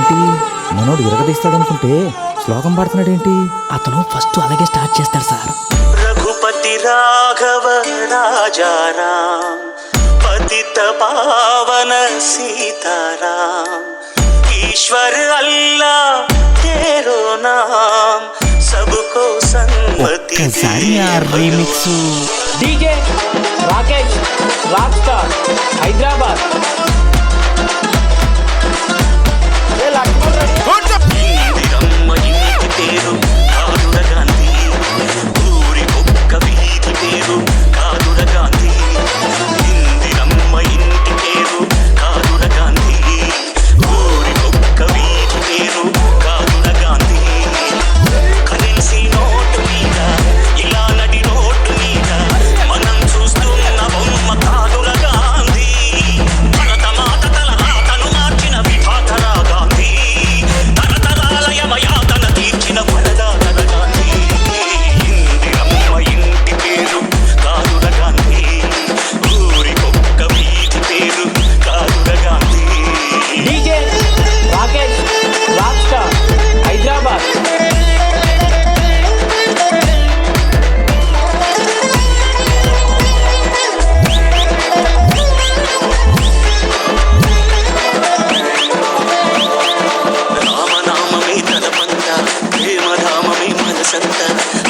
ఏంటి మనోడు విరగదీస్తాడనుకుంటే శ్లోకం పాడుతున్నాడేంటి? అతను ఫస్ట్ అలాగే స్టార్ట్ చేస్తాడు సార్. రఘుపతి రాఘవ రాజారాం పతిత పావన సీతారాం ఈశ్వర్ అల్లా तेरो नाम सबको सन्मति రీమిక్స్. डीजे राकेश राजस्टार हैदराबाद.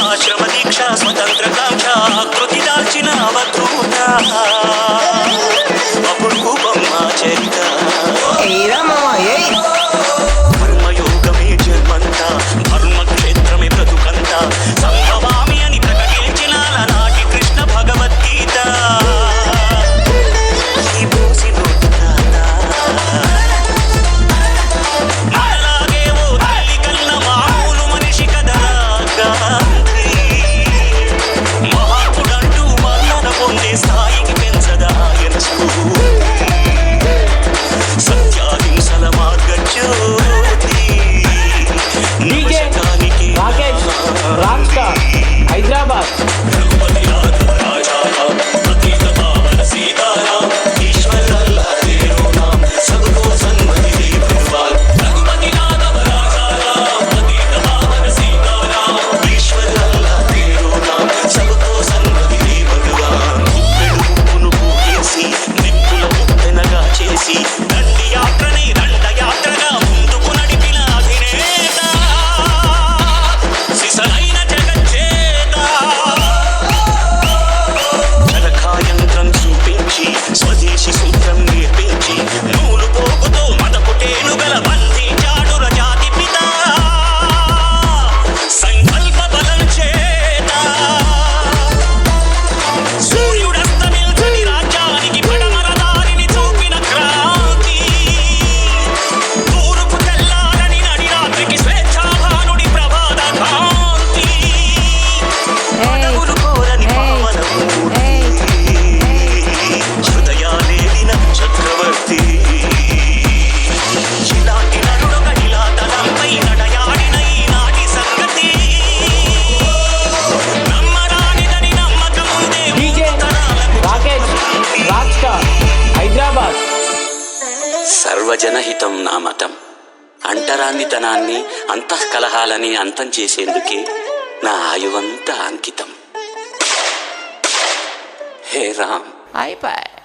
ఆశ్రమ దీక్ష స్వతంత్ర కాంక్ష కృతి దాల్చిన అవధూత అపురూపం ఆచరిత కర్మయోగమే జన్మంత ధర్మక్షేత్రమే బ్రతుకంత సంభవామి అని ప్రకటించిన నాటి కృష్ణ భగవద్గీత ఈ పోసి అలాగే ఓ తల్లి కన్న మామూలు మనిషి కదా మహాత్ముడంటూ మన్నన పొందే స్థాయికి పెంచదాయన సత్యాహింసల మార్గజ్యోతి डीजे राकेश राजस्टार हैदराबाद. స్వదేశీ సూత్రం నేర్పించి నూలు పోగుతో మదపు టేనుగల బంధించాడు రజాతి పిత సంకల్ప బలం చేత సూర్యుడస్తమిల్చని రాజ్యానికి పడమర దారిని చూపిన క్రాంతి తూర్పు తెల్లారని నడి రాత్రికి స్వేచ్ఛాభానుడి ప్రభాత కాంతి పదవులు కోరని పావన చక్రవర్తి ఇలాంటి నరుడొక ఇలా తలంపై నడయాడిన ఈనాటి సంగతి నమ్మరానిదని నమ్మకముందే डीजे राकेश राजस्टार हैदराबाद. సర్వజనహితం నా మతం అంటరానితనాన్ని అంతఃకలహాలని అంతం చేసేందుకే నా ఆయువంతా అంకితం. హే రామ్. అయిపోయి.